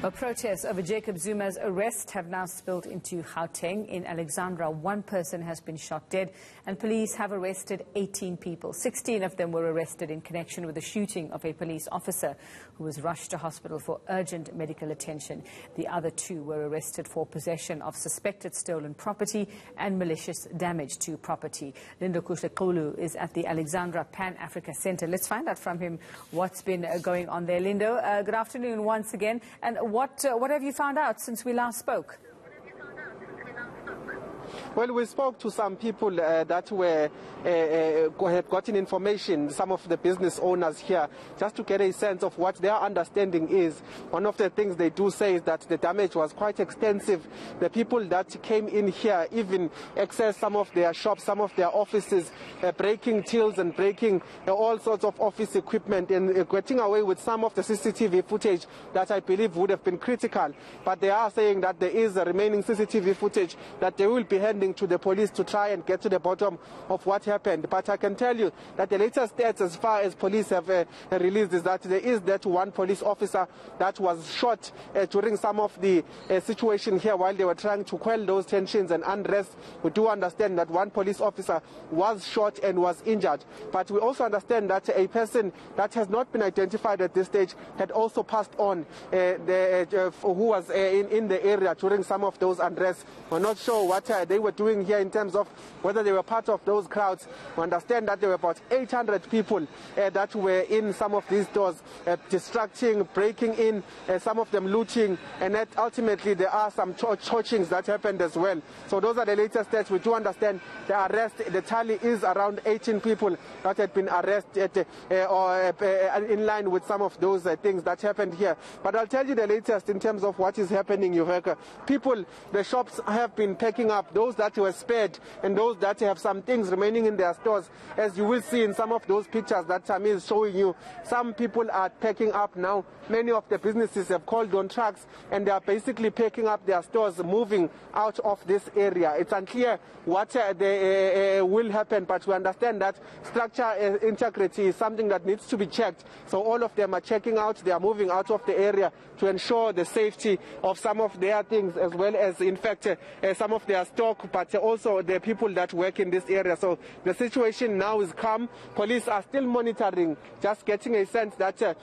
Well, protests over Jacob Zuma's arrest have now spilled into Gauteng. In Alexandra, one person has been shot dead and police have arrested 18 people. 16 of them were arrested in connection with the shooting of a police officer who was rushed to hospital for urgent medical attention. The other two were arrested for possession of suspected stolen property and malicious damage to property. Lindokuhle Xulu is at the Alexandra Pan-Africa Center. Let's find out from him what's been going on there. Lindo, good afternoon once again. And what have you found out since we last spoke? Well, we spoke to some people that had gotten information, some of the business owners here, just to get a sense of what their understanding is. One of the things they do say is that the damage was quite extensive. The people that came in here even accessed some of their shops, some of their offices, breaking tills and breaking all sorts of office equipment and getting away with some of the CCTV footage that I believe would have been critical. But they are saying that there is a remaining CCTV footage that they will be handing to the police to try and get to the bottom of what happened. But I can tell you that the latest stats as far as police have released is that there is that one police officer that was shot during some of the situation here while they were trying to quell those tensions and unrest. We do understand that one police officer was shot and was injured. But we also understand that a person that has not been identified at this stage had also passed on, who was in the area during some of those unrests. We're not sure what they were doing here in terms of whether they were part of those crowds. We understand that there were about 800 people that were in some of these stores, distracting, breaking in, some of them looting, and that ultimately there are some torchings that happened as well. So those are the latest stats. We do understand the tally is around 18 people that had been arrested in line with some of those things that happened here. But I'll tell you the latest in terms of what is happening, Yuveka. People, the shops have been packing up, those that were spared and those that have some things remaining in their stores. As you will see in some of those pictures that Tammy is showing you, some people are packing up now. Many of the businesses have called on trucks and they are basically packing up their stores, moving out of this area. It's unclear what will happen, but we understand that structure integrity is something that needs to be checked. So all of them are checking out, they are moving out of the area to ensure the safety of some of their things, as well as, in fact, some of their stock, but also the people that work in this area. So the situation now is calm. Police are still monitoring, just getting a sense that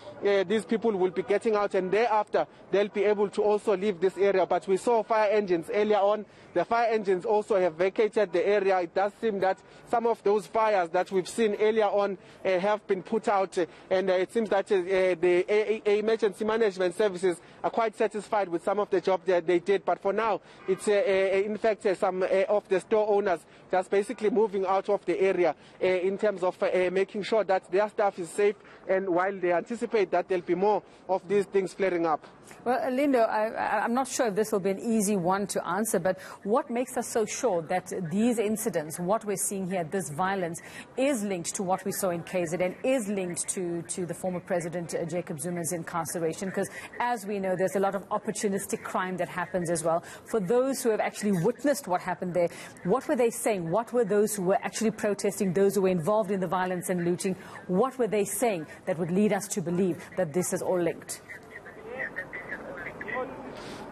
these people will be getting out, and thereafter they'll be able to also leave this area. But we saw fire engines earlier on. The fire engines also have vacated the area. It does seem that some of those fires that we've seen earlier on have been put out, and it seems that the emergency management services are quite satisfied with some of the job that they did. But for now, it's in fact some of the store owners just basically moving out of the area in terms of making sure that their staff is safe, and while they anticipate that there'll be more of these things flaring up. Well, Lindo, I'm not sure if this will be an easy one to answer, but what makes us so sure that these incidents, what we're seeing here, this violence, is linked to what we saw in KZN, is linked to the former president Jacob Zuma's incarceration? Because as we know, there's a lot of opportunistic crime that happens as well. For those who have actually witnessed what happened there, what were they saying? What were those who were actually protesting, those who were involved in the violence and looting, what were they saying that would lead us to believe that this is all linked?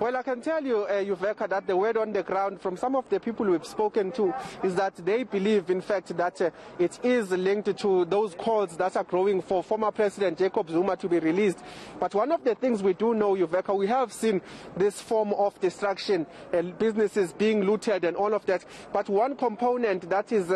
Well, I can tell you, Yuveka, that the word on the ground from some of the people we've spoken to is that they believe, in fact, that it is linked to those calls that are growing for former President Jacob Zuma to be released. But one of the things we do know, Yuveka, we have seen this form of destruction, businesses being looted and all of that. But one component that is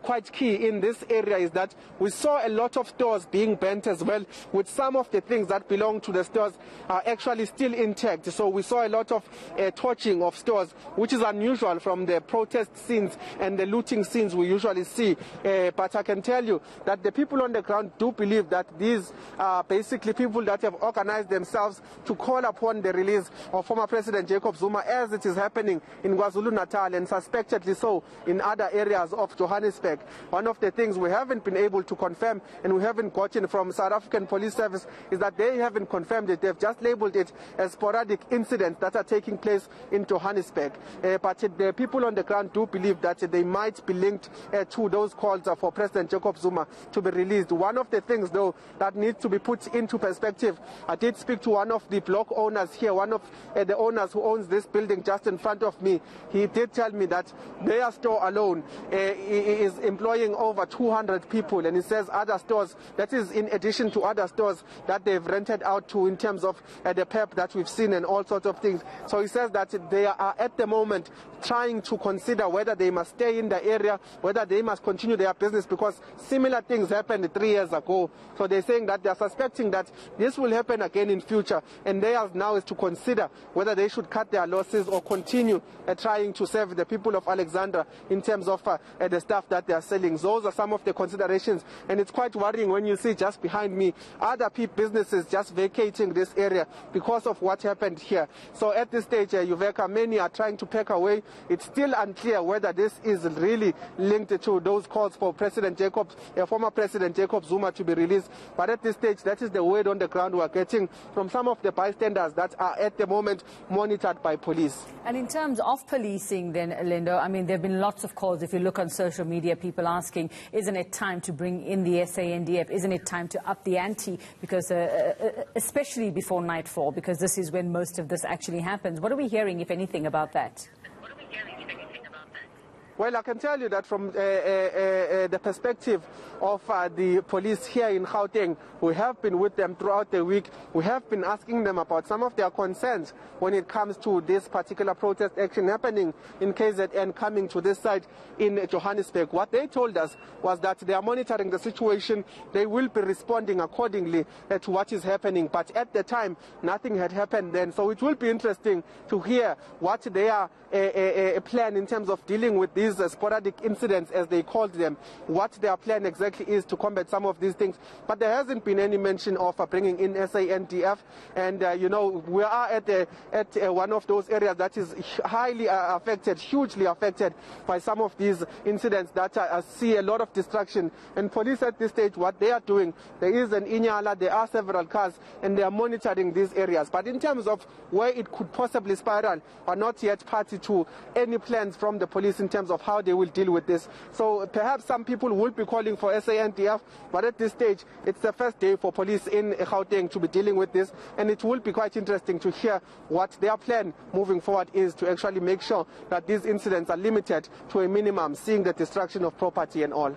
quite key in this area is that we saw a lot of stores being burnt as well, with some of the things that belong to the stores are actually still intact. So we saw a lot of torching of stores, which is unusual from the protest scenes and the looting scenes we usually see. But I can tell you that the people on the ground do believe that these are basically people that have organized themselves to call upon the release of former President Jacob Zuma, as it is happening in KwaZulu-Natal and suspectedly so in other areas of Johannesburg. One of the things we haven't been able to confirm and we haven't gotten from South African Police Service is that they haven't confirmed it. They've just labeled it as sporadic incidents that are taking place in Johannesburg. But the people on the ground do believe that they might be linked to those calls for President Jacob Zuma to be released. One of the things, though, that needs to be put into perspective, I did speak to one of the block owners here, one of the owners who owns this building just in front of me. He did tell me that their store alone is employing over 200 people, and he says other stores, that is in addition to other stores that they've rented out to in terms of the PEP that we've seen and all sorts of things. So he says that they are at the moment trying to consider whether they must stay in the area, whether they must continue their business, because similar things happened 3 years ago. So they're saying that they're suspecting that this will happen again in future, and theirs now is to consider whether they should cut their losses or continue trying to serve the people of Alexandra in terms of the stuff that they are selling. Those are some of the considerations, and it's quite worrying when you see just behind me other businesses just vacating this area because of what happened here. So at this stage, Uveka, many are trying to pack away. It's still unclear whether this is really linked to those calls for former President Jacob Zuma to be released. But at this stage, that is the word on the ground we're getting from some of the bystanders that are at the moment monitored by police. And in terms of policing then, Lindo, I mean, there have been lots of calls. If you look on social media, people asking, isn't it time to bring in the SANDF? Isn't it time to up the ante? Because especially before nightfall, because this is when most of this actually happens. What are we hearing, if anything, about that? Well, I can tell you that from the perspective of the police here in Gauteng, we have been with them throughout the week. We have been asking them about some of their concerns when it comes to this particular protest action happening in KZN, coming to this site in Johannesburg. What they told us was that they are monitoring the situation. They will be responding accordingly to what is happening. But at the time, nothing had happened then. So it will be interesting to hear what their plan in terms of dealing with these sporadic incidents, as they called them, what their plan exactly is to combat some of these things. But there hasn't been any mention of bringing in SANDF, and we are at one of those areas that is highly affected, hugely affected by some of these incidents that see a lot of destruction. And police at this stage, what they are doing, there is an eNCA, there are several cars, and they are monitoring these areas. But in terms of where it could possibly spiral, are not yet party to any plans from the police in terms of how they will deal with this. So perhaps some people will be calling for SANDF, but at this stage, it's the first day for police in Gauteng to be dealing with this, and it will be quite interesting to hear what their plan moving forward is to actually make sure that these incidents are limited to a minimum, seeing the destruction of property and all.